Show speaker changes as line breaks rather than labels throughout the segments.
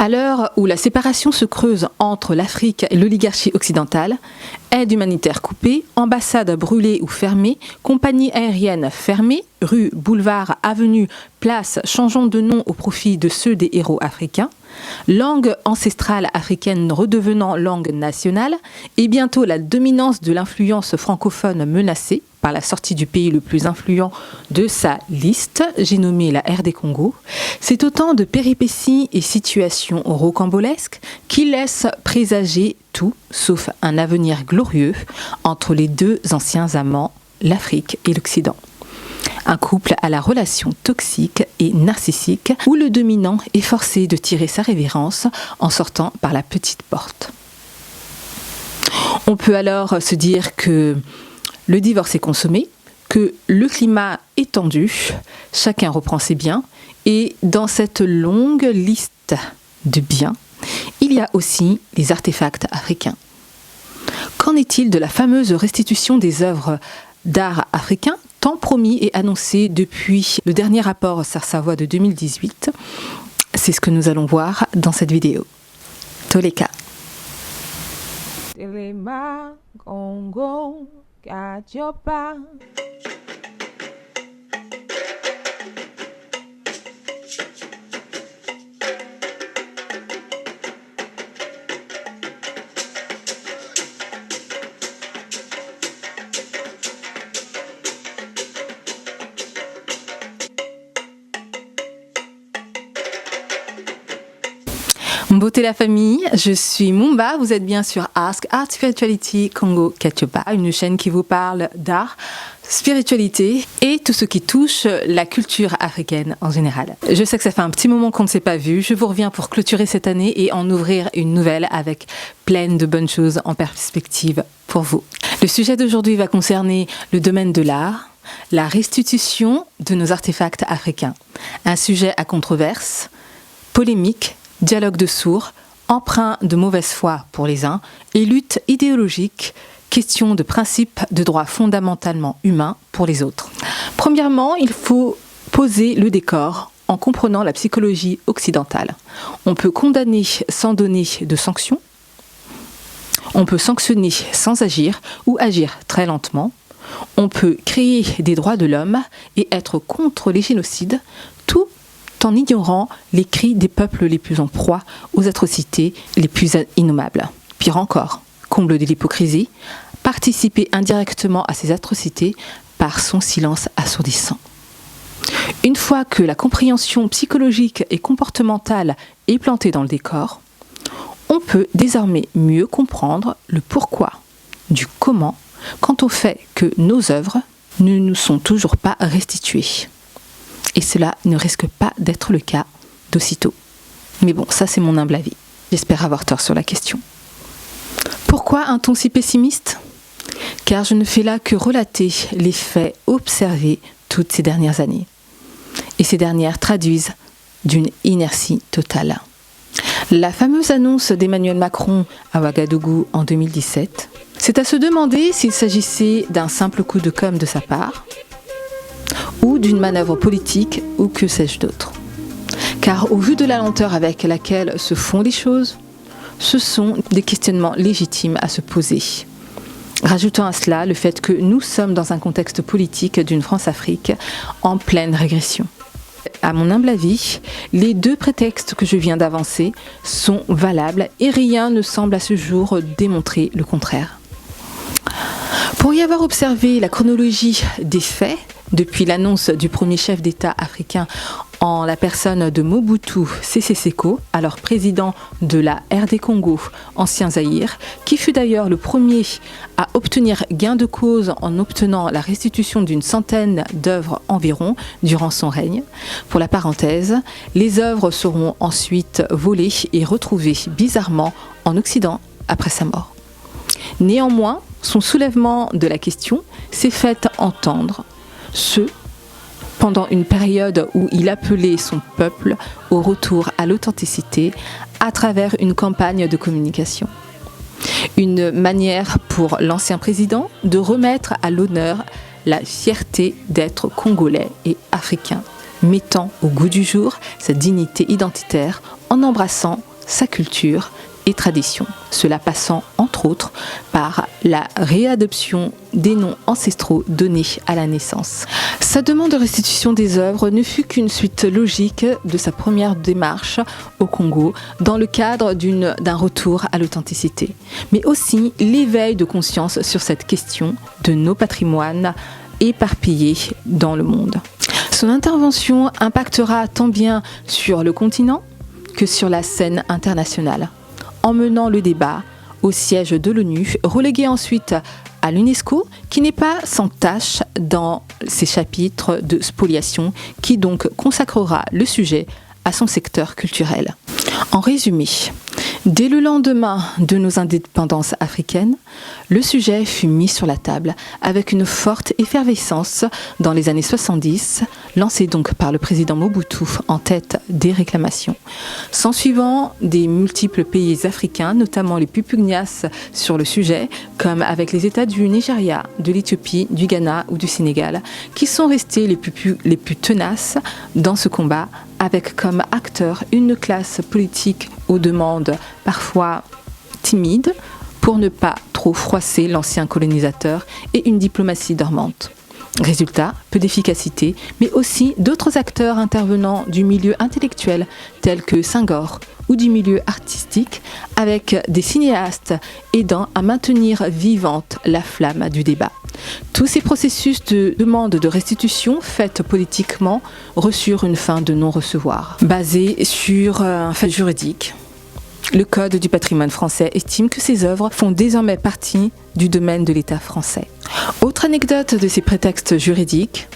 À l'heure où la séparation se creuse entre l'Afrique et l'oligarchie occidentale, aide humanitaire coupée, ambassade brûlée ou fermée, compagnie aérienne fermée, rues, boulevards, avenues, places changeant de nom au profit de ceux des héros africains, langue ancestrale africaine redevenant langue nationale et bientôt la dominance de l'influence francophone menacée par la sortie du pays le plus influent de sa liste, j'ai nommé la RD Congo, c'est autant de péripéties et situations rocambolesques qui laissent présager tout sauf un avenir glorieux entre les deux anciens amants, l'Afrique et l'Occident. Un couple à la relation toxique et narcissique où le dominant est forcé de tirer sa révérence en sortant par la petite porte. On peut alors se dire que le divorce est consommé, que le climat est tendu, chacun reprend ses biens et dans cette longue liste de biens, il y a aussi les artefacts africains. Qu'en est-il de la fameuse restitution des œuvres d'art africains, tant promis et annoncé depuis le dernier rapport Sarr-Savoy de 2018? C'est ce que nous allons voir dans cette vidéo. Toleka.
Telema, Congo, Katiopa.
Beauté la famille, je suis Mumba, vous êtes bien sur Ask Art Spirituality Congo Katiopa, une chaîne qui vous parle d'art, spiritualité et tout ce qui touche la culture africaine en général. Je sais que ça fait un petit moment qu'on ne s'est pas vu, je vous reviens pour clôturer cette année et en ouvrir une nouvelle avec plein de bonnes choses en perspective pour vous. Le sujet d'aujourd'hui va concerner le domaine de l'art, la restitution de nos artefacts africains. Un sujet à controverse, polémique, dialogue de sourds, emprunt de mauvaise foi pour les uns et lutte idéologique, question de principe de droit fondamentalement humain pour les autres. Premièrement, il faut poser le décor en comprenant la psychologie occidentale. On peut condamner sans donner de sanctions, on peut sanctionner sans agir ou agir très lentement, on peut créer des droits de l'homme et être contre les génocides, tout en ignorant les cris des peuples les plus en proie aux atrocités les plus innommables. Pire encore, comble de l'hypocrisie, participer indirectement à ces atrocités par son silence assourdissant. Une fois que la compréhension psychologique et comportementale est plantée dans le décor, on peut désormais mieux comprendre le pourquoi, du comment, quant au fait que nos œuvres ne nous sont toujours pas restituées. Et cela ne risque pas d'être le cas d'aussitôt. Mais bon, ça c'est mon humble avis. J'espère avoir tort sur la question. Pourquoi un ton si pessimiste ? Car je ne fais là que relater les faits observés toutes ces dernières années. Et ces dernières traduisent d'une inertie totale. La fameuse annonce d'Emmanuel Macron à Ouagadougou en 2017, c'est à se demander s'il s'agissait d'un simple coup de com' de sa part, ou d'une manœuvre politique, ou que sais-je d'autre. Car au vu de la lenteur avec laquelle se font les choses, ce sont des questionnements légitimes à se poser. Rajoutons à cela le fait que nous sommes dans un contexte politique d'une France-Afrique en pleine régression. À mon humble avis, les deux prétextes que je viens d'avancer sont valables et rien ne semble à ce jour démontrer le contraire. Pour y avoir observé la chronologie des faits, depuis l'annonce du premier chef d'État africain en la personne de Mobutu Sese Seko, alors président de la RD Congo, ancien Zaïre, qui fut d'ailleurs le premier à obtenir gain de cause en obtenant la restitution d'une centaine d'œuvres environ durant son règne. Pour la parenthèse, les œuvres seront ensuite volées et retrouvées bizarrement en Occident après sa mort. Néanmoins, son soulèvement de la question s'est fait entendre, pendant une période où il appelait son peuple au retour à l'authenticité à travers une campagne de communication. Une manière pour l'ancien président de remettre à l'honneur la fierté d'être congolais et africain, mettant au goût du jour sa dignité identitaire en embrassant sa culture et tradition. Cela passant entre autres par la réadoption des noms ancestraux donnés à la naissance. Sa demande de restitution des œuvres ne fut qu'une suite logique de sa première démarche au Congo dans le cadre d'un retour à l'authenticité, mais aussi l'éveil de conscience sur cette question de nos patrimoines éparpillés dans le monde. Son intervention impactera tant bien sur le continent que sur la scène internationale, emmenant le débat au siège de l'ONU, relégué ensuite à l'UNESCO, qui n'est pas sans tâche dans ses chapitres de spoliation, qui donc consacrera le sujet à son secteur culturel. En résumé, dès le lendemain de nos indépendances africaines, le sujet fut mis sur la table avec une forte effervescence dans les années 70, lancée donc par le président Mobutu en tête des réclamations. S'ensuivant des multiples pays africains, notamment les plus pugnaces sur le sujet, comme avec les États du Nigeria, de l'Éthiopie, du Ghana ou du Sénégal, qui sont restés les plus tenaces dans ce combat, avec comme acteur une classe politique aux demandes parfois timides pour ne pas trop froisser l'ancien colonisateur et une diplomatie dormante. Résultat, peu d'efficacité, mais aussi d'autres acteurs intervenant du milieu intellectuel tels que Senghor ou du milieu artistique, avec des cinéastes aidant à maintenir vivante la flamme du débat. Tous ces processus de demande de restitution faite politiquement reçurent une fin de non-recevoir, basée sur un fait juridique. Le Code du patrimoine français estime que ces œuvres font désormais partie du domaine de l'État français. Autre anecdote de ces prétextes juridiques,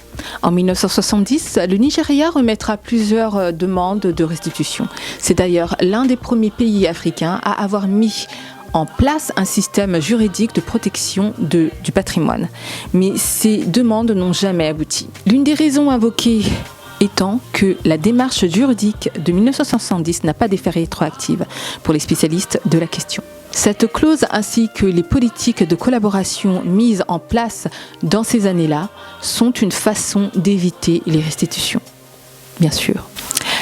en 1970, le Nigeria remettra plusieurs demandes de restitution. C'est d'ailleurs l'un des premiers pays africains à avoir mis en place un système juridique de protection du patrimoine. Mais ces demandes n'ont jamais abouti. L'une des raisons invoquées étant que la démarche juridique de 1970 n'a pas d'effet rétroactif pour les spécialistes de la question. Cette clause ainsi que les politiques de collaboration mises en place dans ces années-là sont une façon d'éviter les restitutions, bien sûr.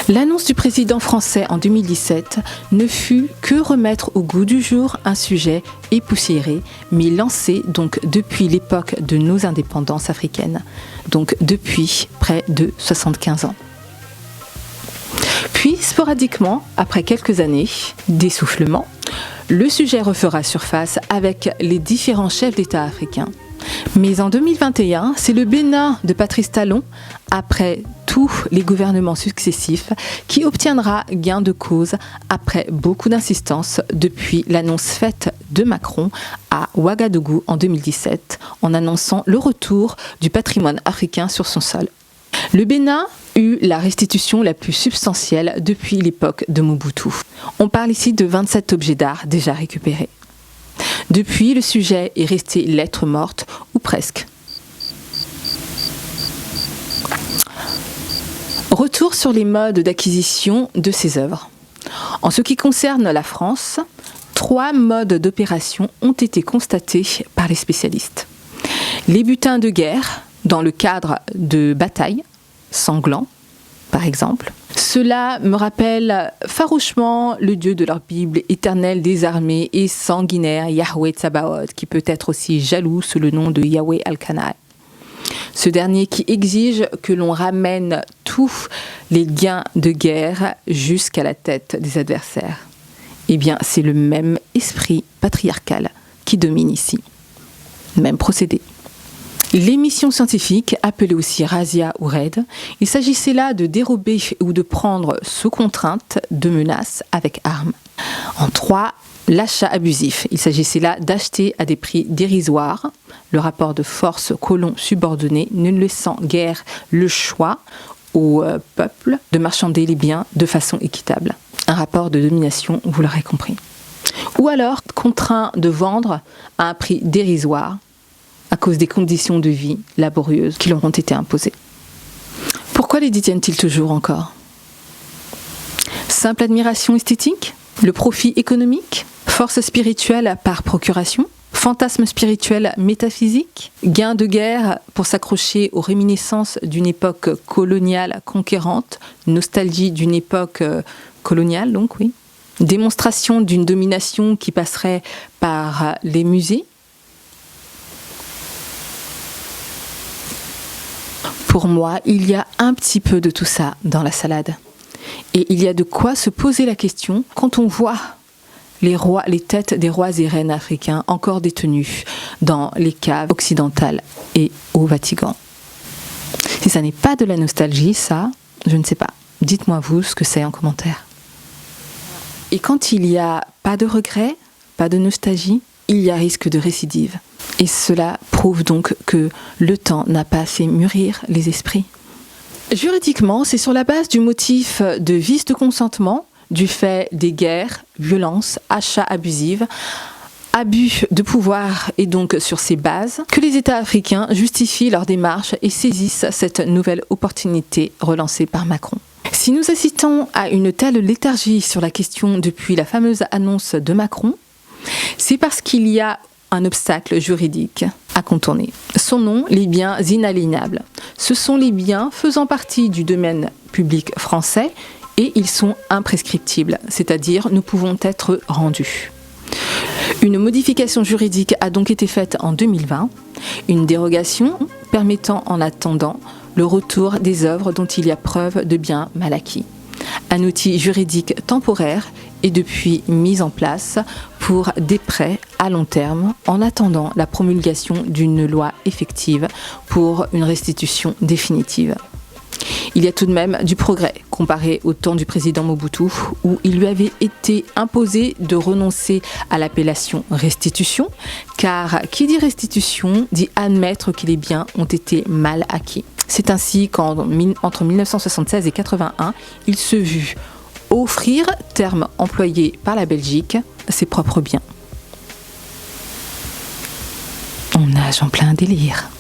L'annonce du président français en 2017 ne fut que remettre au goût du jour un sujet époussiéré, mais lancé donc depuis l'époque de nos indépendances africaines, donc depuis près de 75 ans. Puis, sporadiquement, après quelques années d'essoufflement, le sujet refera surface avec les différents chefs d'État africains. Mais en 2021, c'est le Bénin de Patrice Talon, après tous les gouvernements successifs, qui obtiendra gain de cause après beaucoup d'insistance depuis l'annonce faite de Macron à Ouagadougou en 2017, en annonçant le retour du patrimoine africain sur son sol. Le Bénin eut la restitution la plus substantielle depuis l'époque de Mobutu. On parle ici de 27 objets d'art déjà récupérés. Depuis, le sujet est resté lettre morte, ou presque. Retour sur les modes d'acquisition de ces œuvres. En ce qui concerne la France, 3 modes d'opération ont été constatés par les spécialistes. Les butins de guerre, dans le cadre de batailles sanglants, par exemple. Cela me rappelle farouchement le Dieu de leur Bible, éternel des armées et sanguinaire, Yahweh Tsabaoth, qui peut être aussi jaloux sous le nom de Yahweh Al-Kanai. Ce dernier qui exige que l'on ramène tous les gains de guerre jusqu'à la tête des adversaires. Eh bien, c'est le même esprit patriarcal qui domine ici. Même procédé. Les missions scientifiques, appelées aussi razzia ou raids, il s'agissait là de dérober ou de prendre sous contrainte de menaces avec armes. En 3, l'achat abusif. Il s'agissait là d'acheter à des prix dérisoires, le rapport de force colon subordonné ne laissant guère le choix au peuple de marchander les biens de façon équitable. Un rapport de domination, vous l'aurez compris. Ou alors contraint de vendre à un prix dérisoire, à cause des conditions de vie laborieuses qui leur ont été imposées. Pourquoi les détiennent-ils toujours encore ? Simple admiration esthétique ? Le profit économique ? Force spirituelle par procuration ? Fantasme spirituel métaphysique ? Gain de guerre pour s'accrocher aux réminiscences d'une époque coloniale conquérante ? Nostalgie d'une époque coloniale, donc oui. Démonstration d'une domination qui passerait par les musées. Pour moi, il y a un petit peu de tout ça dans la salade. Et il y a de quoi se poser la question quand on voit les têtes des rois et reines africains encore détenus dans les caves occidentales et au Vatican. Si ça n'est pas de la nostalgie, ça, je ne sais pas. Dites-moi vous ce que c'est en commentaire. Et quand il n'y a pas de regret, pas de nostalgie, il y a risque de récidive. Et cela prouve donc que le temps n'a pas fait mûrir les esprits. Juridiquement, c'est sur la base du motif de vice de consentement, du fait des guerres, violences, achats abusifs, abus de pouvoir et donc sur ces bases, que les États africains justifient leur démarche et saisissent cette nouvelle opportunité relancée par Macron. Si nous assistons à une telle léthargie sur la question depuis la fameuse annonce de Macron, c'est parce qu'il y a un obstacle juridique à contourner. Son nom, les biens inaliénables. Ce sont les biens faisant partie du domaine public français et ils sont imprescriptibles, c'est-à-dire nous pouvons être rendus. Une modification juridique a donc été faite en 2020, une dérogation permettant en attendant le retour des œuvres dont il y a preuve de biens mal acquis. Un outil juridique temporaire est depuis mis en place pour des prêts à long terme en attendant la promulgation d'une loi effective pour une restitution définitive. Il y a tout de même du progrès comparé au temps du président Mobutu où il lui avait été imposé de renoncer à l'appellation restitution car qui dit restitution dit admettre que les biens ont été mal acquis. C'est ainsi qu'entre 1976 et 81, il se vit offrir, terme employé par la Belgique, ses propres biens. On nage en plein délire.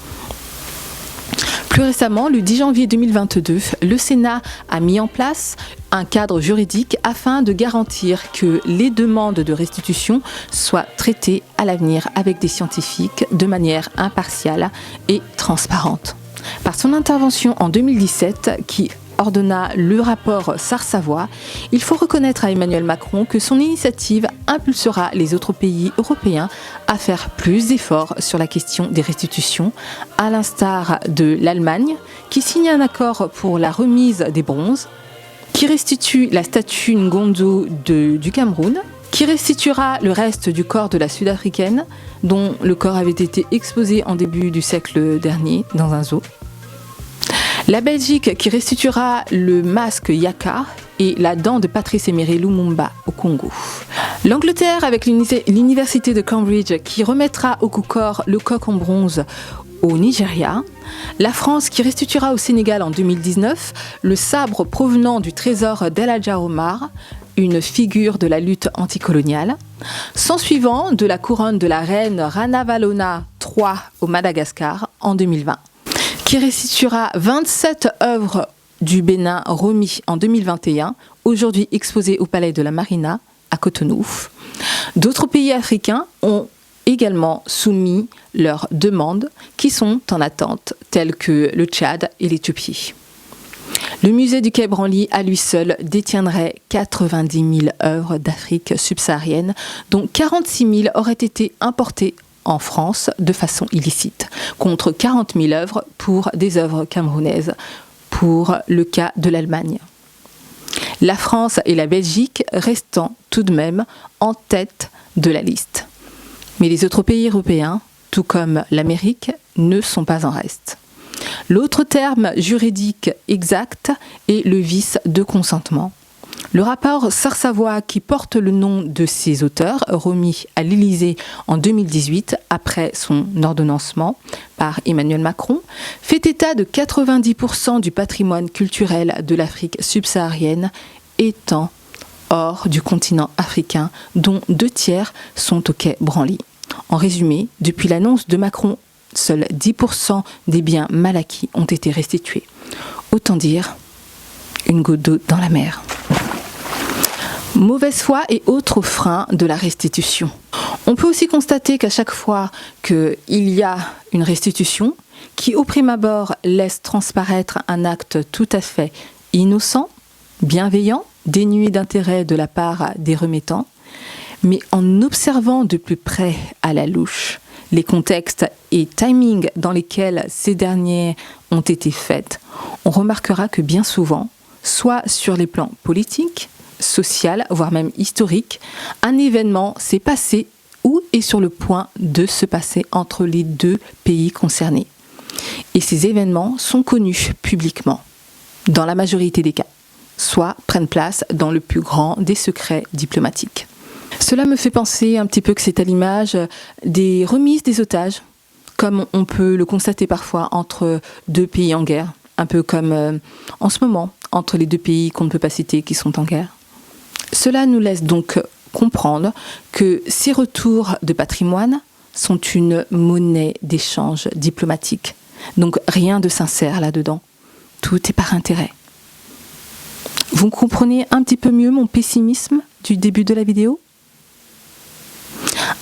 Plus récemment, le 10 janvier 2022, le Sénat a mis en place un cadre juridique afin de garantir que les demandes de restitution soient traitées à l'avenir avec des scientifiques de manière impartiale et transparente. Par son intervention en 2017, qui ordonna le rapport Sarr-Savoy, il faut reconnaître à Emmanuel Macron que son initiative impulsera les autres pays européens à faire plus d'efforts sur la question des restitutions, à l'instar de l'Allemagne, qui signe un accord pour la remise des bronzes, qui restitue la statue Ngonzo du Cameroun, qui restituera le reste du corps de la Sud-Africaine, dont le corps avait été exposé en début du siècle dernier dans un zoo. La Belgique qui restituera le masque Yaka et la dent de Patrice Emery Lumumba au Congo. L'Angleterre avec l'université de Cambridge qui remettra au corps le coq en bronze au Nigeria. La France qui restituera au Sénégal en 2019 le sabre provenant du trésor d'El Hadja Omar, une figure de la lutte anticoloniale. S'ensuivant de la couronne de la reine Rana Valona III au Madagascar en 2020. Qui restituera 27 œuvres du Bénin remis en 2021, aujourd'hui exposées au Palais de la Marina à Cotonou. D'autres pays africains ont également soumis leurs demandes qui sont en attente, telles que le Tchad et l'Éthiopie. Le musée du Quai Branly, à lui seul, détiendrait 90 000 œuvres d'Afrique subsaharienne, dont 46 000 auraient été importées en France de façon illicite, contre 40 000 œuvres pour des œuvres camerounaises, pour le cas de l'Allemagne. La France et la Belgique restant tout de même en tête de la liste. Mais les autres pays européens, tout comme l'Amérique, ne sont pas en reste. L'autre terme juridique exact est le vice de consentement. Le rapport Sarr-Savoy, qui porte le nom de ses auteurs, remis à l'Élysée en 2018 après son ordonnancement par Emmanuel Macron, fait état de 90% du patrimoine culturel de l'Afrique subsaharienne étant hors du continent africain, dont 2/3 sont au Quai Branly. En résumé, depuis l'annonce de Macron, seuls 10% des biens mal acquis ont été restitués. Autant dire, une goutte d'eau dans la mer. Mauvaise foi et autres freins de la restitution. On peut aussi constater qu'à chaque fois qu'il y a une restitution, qui au prime abord laisse transparaître un acte tout à fait innocent, bienveillant, dénuée d'intérêt de la part des remettants, mais en observant de plus près à la louche les contextes et timings dans lesquels ces derniers ont été faits, on remarquera que bien souvent, soit sur les plans politiques, social, voire même historique, un événement s'est passé ou est sur le point de se passer entre les deux pays concernés. Et ces événements sont connus publiquement, dans la majorité des cas, soit prennent place dans le plus grand des secrets diplomatiques. Cela me fait penser un petit peu que c'est à l'image des remises des otages, comme on peut le constater parfois entre deux pays en guerre, un peu comme en ce moment, entre les deux pays qu'on ne peut pas citer qui sont en guerre. Cela nous laisse donc comprendre que ces retours de patrimoine sont une monnaie d'échange diplomatique. Donc rien de sincère là-dedans. Tout est par intérêt. Vous comprenez un petit peu mieux mon pessimisme du début de la vidéo ?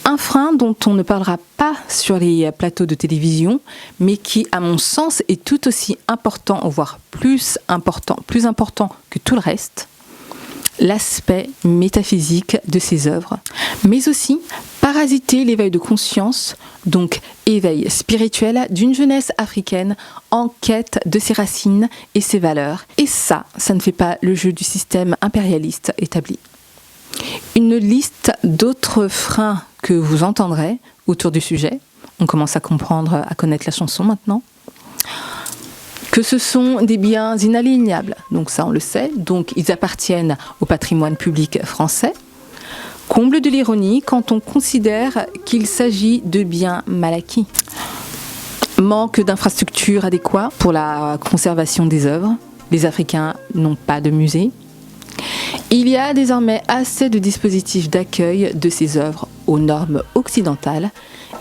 Un frein dont on ne parlera pas sur les plateaux de télévision, mais qui, à mon sens, est tout aussi important, voire plus important que tout le reste, l'aspect métaphysique de ces œuvres, mais aussi parasiter l'éveil de conscience, donc éveil spirituel d'une jeunesse africaine en quête de ses racines et ses valeurs. Et ça ne fait pas le jeu du système impérialiste établi. Une liste d'autres freins que vous entendrez autour du sujet, on commence à comprendre, à connaître la chanson maintenant, que ce sont des biens inaliénables, donc ça on le sait, donc ils appartiennent au patrimoine public français. Comble de l'ironie quand on considère qu'il s'agit de biens mal acquis. Manque d'infrastructures adéquates pour la conservation des œuvres, les Africains n'ont pas de musée. Il y a désormais assez de dispositifs d'accueil de ces œuvres aux normes occidentales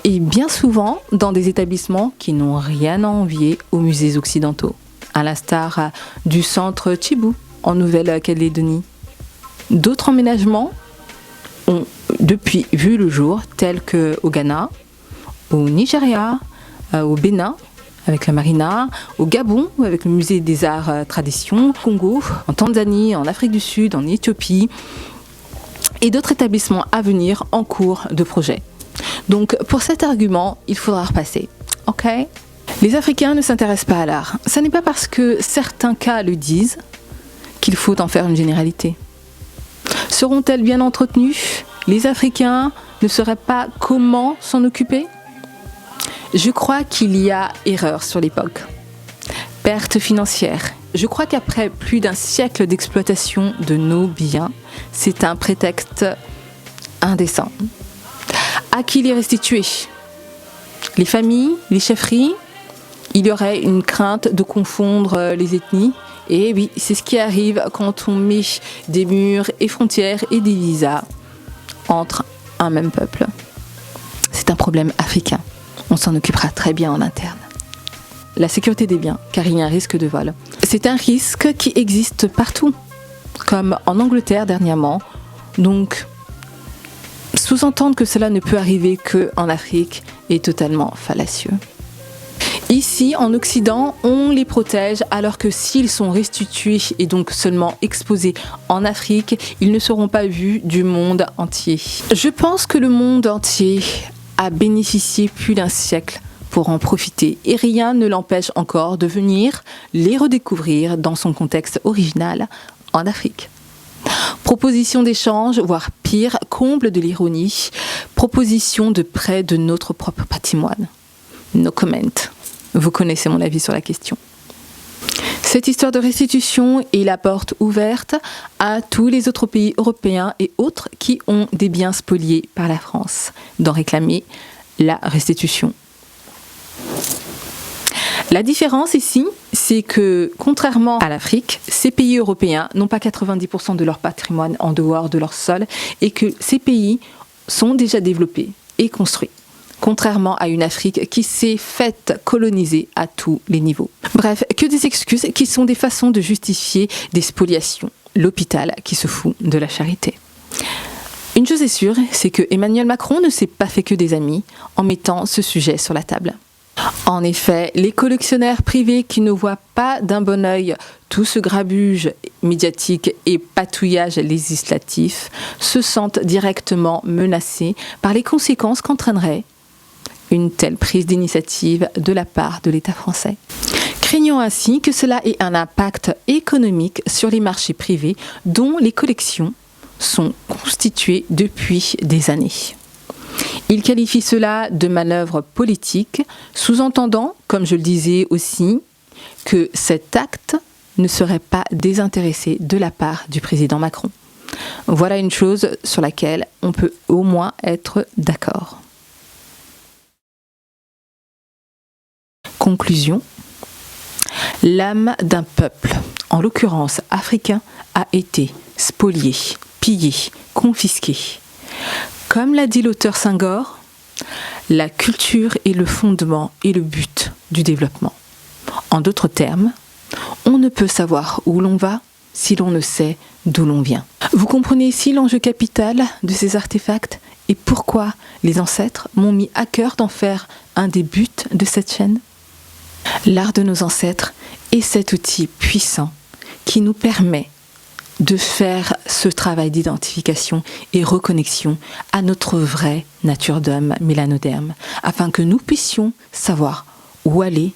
et bien souvent dans des établissements qui n'ont rien à envier aux musées occidentaux, à l'instar du centre Tchibou en Nouvelle-Calédonie. D'autres emménagements ont depuis vu le jour, tels qu'au Ghana, au Nigeria, au Bénin, avec la Marina, au Gabon, avec le musée des arts traditions, au Congo, en Tanzanie, en Afrique du Sud, en Éthiopie, et d'autres établissements à venir en cours de projet. Donc pour cet argument, il faudra repasser. Ok ? Les Africains ne s'intéressent pas à l'art. Ce n'est pas parce que certains cas le disent qu'il faut en faire une généralité. Seront-elles bien entretenues ? Les Africains ne sauraient pas comment s'en occuper ? Je crois qu'il y a erreur sur l'époque. Perte financière. Je crois qu'après plus d'un siècle d'exploitation de nos biens, c'est un prétexte indécent. À qui les restituer ? Les familles, les chefferies ? Il y aurait une crainte de confondre les ethnies. Et oui, c'est ce qui arrive quand on met des murs et frontières et des visas entre un même peuple. C'est un problème africain. On s'en occupera très bien en interne. La sécurité des biens, car il y a un risque de vol. C'est un risque qui existe partout, comme en Angleterre dernièrement. Donc, sous-entendre que cela ne peut arriver qu'en Afrique est totalement fallacieux. Ici, en Occident, on les protège alors que s'ils sont restitués et donc seulement exposés en Afrique, ils ne seront pas vus du monde entier. Je pense que le monde entier a bénéficié plus d'un siècle pour en profiter et rien ne l'empêche encore de venir les redécouvrir dans son contexte original en Afrique. Proposition d'échange, voire pire, comble de l'ironie, proposition de prêt de notre propre patrimoine. No comment. Vous connaissez mon avis sur la question. Cette histoire de restitution est la porte ouverte à tous les autres pays européens et autres qui ont des biens spoliés par la France, d'en réclamer la restitution. La différence ici, c'est que, contrairement à l'Afrique, ces pays européens n'ont pas 90% de leur patrimoine en dehors de leur sol et que ces pays sont déjà développés et construits. Contrairement à une Afrique qui s'est faite coloniser à tous les niveaux. Bref, que des excuses qui sont des façons de justifier des spoliations. L'hôpital qui se fout de la charité. Une chose est sûre, c'est que Emmanuel Macron ne s'est pas fait que des amis en mettant ce sujet sur la table. En effet, les collectionneurs privés qui ne voient pas d'un bon œil tout ce grabuge médiatique et patouillage législatif se sentent directement menacés par les conséquences qu'entraînerait une telle prise d'initiative de la part de l'État français. Craignons ainsi que cela ait un impact économique sur les marchés privés dont les collections sont constituées depuis des années. Il qualifie cela de manœuvre politique, sous-entendant, comme je le disais aussi, que cet acte ne serait pas désintéressé de la part du président Macron. Voilà une chose sur laquelle on peut au moins être d'accord. Conclusion. L'âme d'un peuple, en l'occurrence africain, a été spoliée, pillée, confisquée. Comme l'a dit l'auteur Senghor, la culture est le fondement et le but du développement. En d'autres termes, on ne peut savoir où l'on va si l'on ne sait d'où l'on vient. Vous comprenez ici l'enjeu capital de ces artefacts et pourquoi les ancêtres m'ont mis à cœur d'en faire un des buts de cette chaîne ? L'art de nos ancêtres est cet outil puissant qui nous permet de faire ce travail d'identification et reconnexion à notre vraie nature d'homme mélanoderme, afin que nous puissions savoir où aller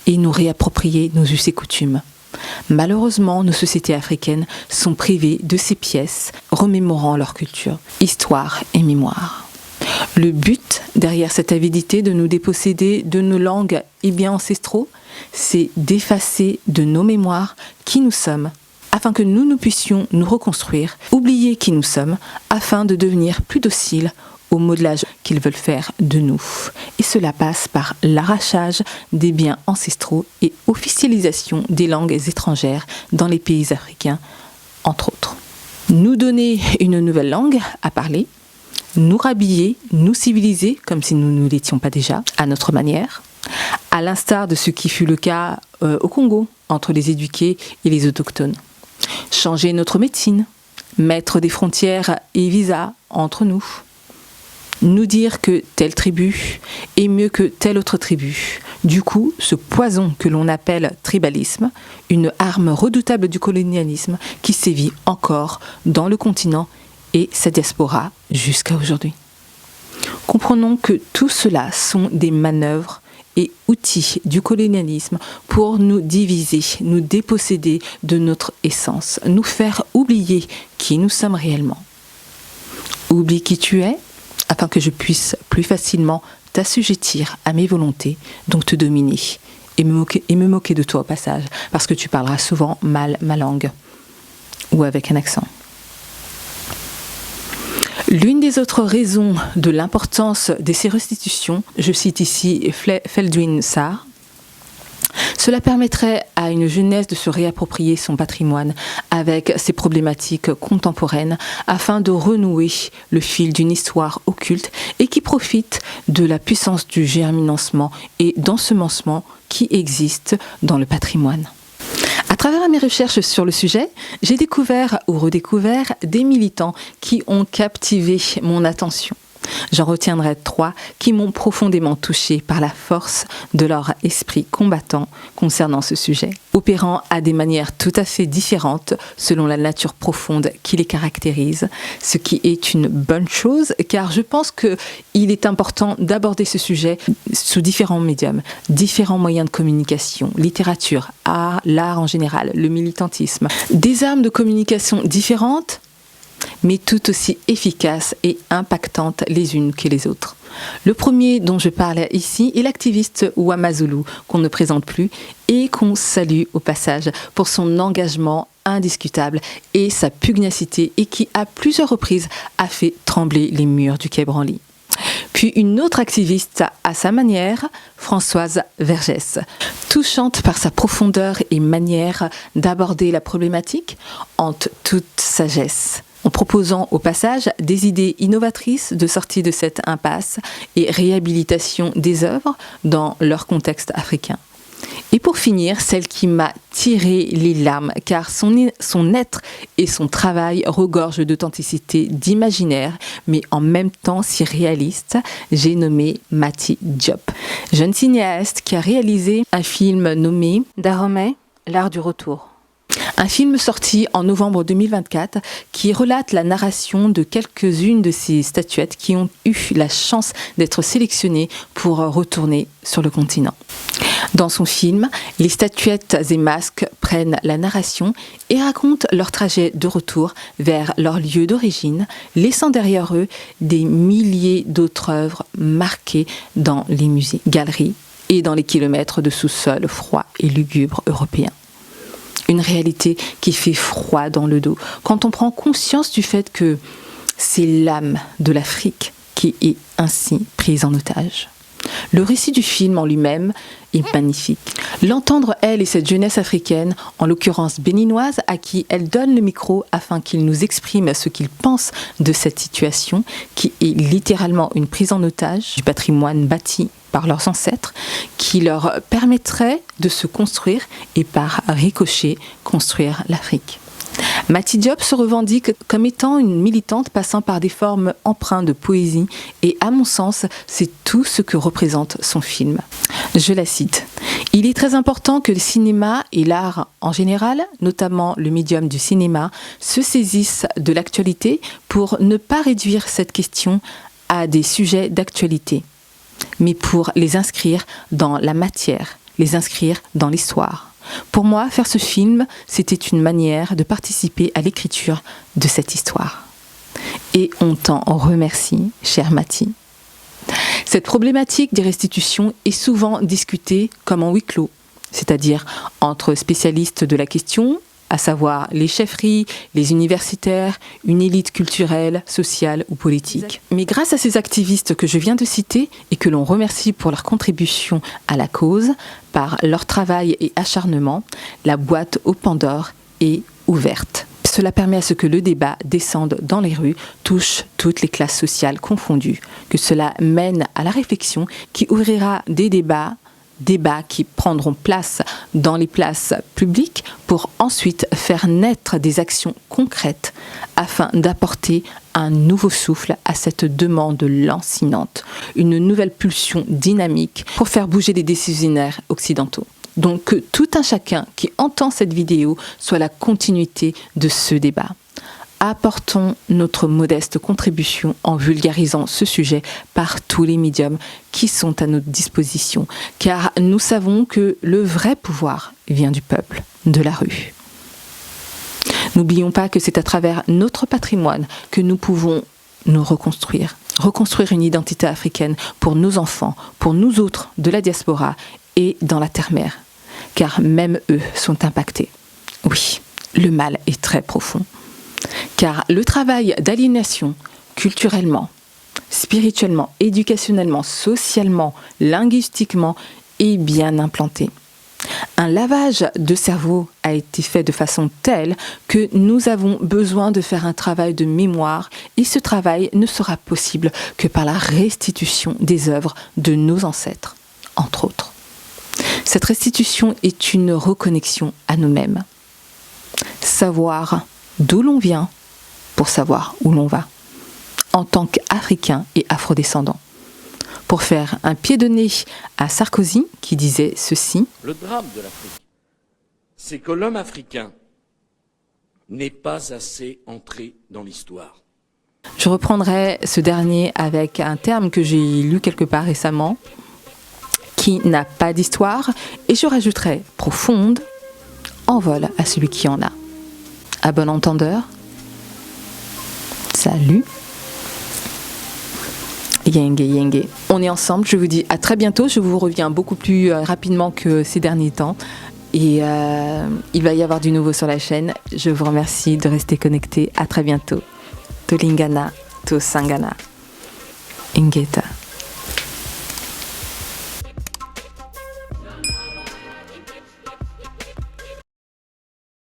et nous réapproprier nos us et coutumes. Malheureusement, nos sociétés africaines sont privées de ces pièces remémorant leur culture, histoire et mémoire. Le but derrière cette avidité de nous déposséder de nos langues et biens ancestraux, c'est d'effacer de nos mémoires qui nous sommes, afin que nous puissions nous reconstruire, oublier qui nous sommes, afin de devenir plus dociles au modelage qu'ils veulent faire de nous. Et cela passe par l'arrachage des biens ancestraux et officialisation des langues étrangères dans les pays africains, entre autres. Nous donner une nouvelle langue à parler, nous rhabiller, nous civiliser, comme si nous ne l'étions pas déjà, à notre manière, à l'instar de ce qui fut le cas au Congo, entre les éduqués et les autochtones. Changer notre médecine, mettre des frontières et visas entre nous, nous dire que telle tribu est mieux que telle autre tribu. Du coup, ce poison que l'on appelle tribalisme, une arme redoutable du colonialisme qui sévit encore dans le continent et sa diaspora jusqu'à aujourd'hui. Comprenons que tout cela sont des manœuvres et outils du colonialisme pour nous diviser, nous déposséder de notre essence, nous faire oublier qui nous sommes réellement. Oublie qui tu es, afin que je puisse plus facilement t'assujettir à mes volontés, donc te dominer et me moquer de toi au passage, parce que tu parleras souvent mal ma langue ou avec un accent. L'une des autres raisons de l'importance de ces restitutions, je cite ici Feldwin Sarr, cela permettrait à une jeunesse de se réapproprier son patrimoine avec ses problématiques contemporaines afin de renouer le fil d'une histoire occulte et qui profite de la puissance du germinancement et d'ensemencement qui existe dans le patrimoine. À travers mes recherches sur le sujet, j'ai découvert ou redécouvert des militants qui ont captivé mon attention. J'en retiendrai 3 qui m'ont profondément touchée par la force de leur esprit combattant concernant ce sujet, opérant à des manières tout à fait différentes selon la nature profonde qui les caractérise, ce qui est une bonne chose car je pense qu'il est important d'aborder ce sujet sous différents médiums, différents moyens de communication, littérature, art, l'art en général, le militantisme, des armes de communication différentes mais tout aussi efficaces et impactantes les unes que les autres. Le premier dont je parle ici est l'activiste Wamazulu, qu'on ne présente plus et qu'on salue au passage pour son engagement indiscutable et sa pugnacité et qui, à plusieurs reprises, a fait trembler les murs du Quai Branly. Puis une autre activiste à sa manière, Françoise Vergès, touchante par sa profondeur et manière d'aborder la problématique en toute sagesse, en proposant au passage des idées innovatrices de sortie de cette impasse et réhabilitation des œuvres dans leur contexte africain. Et pour finir, celle qui m'a tiré les larmes, car son être et son travail regorgent d'authenticité, d'imaginaire, mais en même temps si réaliste, j'ai nommé Mati Diop, jeune cinéaste qui a réalisé un film nommé Dahomey, l'art du retour. Un film sorti en novembre 2024 qui relate la narration de quelques-unes de ces statuettes qui ont eu la chance d'être sélectionnées pour retourner sur le continent. Dans son film, les statuettes et masques prennent la narration et racontent leur trajet de retour vers leur lieu d'origine, laissant derrière eux des milliers d'autres œuvres marquées dans les musées, galeries et dans les kilomètres de sous-sol froid et lugubre européens. Une réalité qui fait froid dans le dos quand on prend conscience du fait que c'est l'âme de l'Afrique qui est ainsi prise en otage. Le récit du film en lui-même est magnifique. L'entendre, elle et cette jeunesse africaine, en l'occurrence béninoise, à qui elle donne le micro afin qu'ils nous expriment ce qu'ils pensent de cette situation, qui est littéralement une prise en otage du patrimoine bâti par leurs ancêtres, qui leur permettrait de se construire et par ricochet construire l'Afrique. Mati Diop se revendique comme étant une militante passant par des formes empreintes de poésie et à mon sens, c'est tout ce que représente son film. Je la cite. « Il est très important que le cinéma et l'art en général, notamment le médium du cinéma, se saisissent de l'actualité pour ne pas réduire cette question à des sujets d'actualité, mais pour les inscrire dans la matière, les inscrire dans l'histoire. Pour moi, faire ce film, c'était une manière de participer à l'écriture de cette histoire. Et on t'en remercie, cher Mati. » Cette problématique des restitutions est souvent discutée comme en huis clos, c'est-à-dire entre spécialistes de la question, à savoir les chefferies, les universitaires, une élite culturelle, sociale ou politique. Mais grâce à ces activistes que je viens de citer et que l'on remercie pour leur contribution à la cause, par leur travail et acharnement, la boîte aux Pandore est ouverte. Cela permet à ce que le débat descende dans les rues, touche toutes les classes sociales confondues, que cela mène à la réflexion qui ouvrira des débats qui prendront place dans les places publiques pour ensuite faire naître des actions concrètes afin d'apporter un nouveau souffle à cette demande lancinante, une nouvelle pulsion dynamique pour faire bouger les décisionnaires occidentaux. Donc que tout un chacun qui entend cette vidéo soit la continuité de ce débat. Apportons notre modeste contribution en vulgarisant ce sujet par tous les médiums qui sont à notre disposition, car nous savons que le vrai pouvoir vient du peuple, de la rue. N'oublions pas que c'est à travers notre patrimoine que nous pouvons nous reconstruire une identité africaine pour nos enfants, pour nous autres de la diaspora et dans la terre-mère, car même eux sont impactés. Oui, le mal est très profond. Car le travail d'aliénation, culturellement, spirituellement, éducationnellement, socialement, linguistiquement, est bien implanté. Un lavage de cerveau a été fait de façon telle que nous avons besoin de faire un travail de mémoire et ce travail ne sera possible que par la restitution des œuvres de nos ancêtres, entre autres. Cette restitution est une reconnexion à nous-mêmes. Savoir d'où l'on vient pour savoir où l'on va, en tant qu'Africain et Afrodescendant. Pour faire un pied de nez à Sarkozy qui disait ceci.
Le drame de l'Afrique, c'est que l'homme africain n'est pas assez entré dans l'histoire.
Je reprendrai ce dernier avec un terme que j'ai lu quelque part récemment, qui n'a pas d'histoire, et je rajouterai profonde, envol à celui qui en a. À bon entendeur, salut. Yenge, yenge. On est ensemble, je vous dis à très bientôt. Je vous reviens beaucoup plus rapidement que ces derniers temps. Et il va y avoir du nouveau sur la chaîne. Je vous remercie de rester connectés. À très bientôt. Tolingana, Tosangana. Ingeta.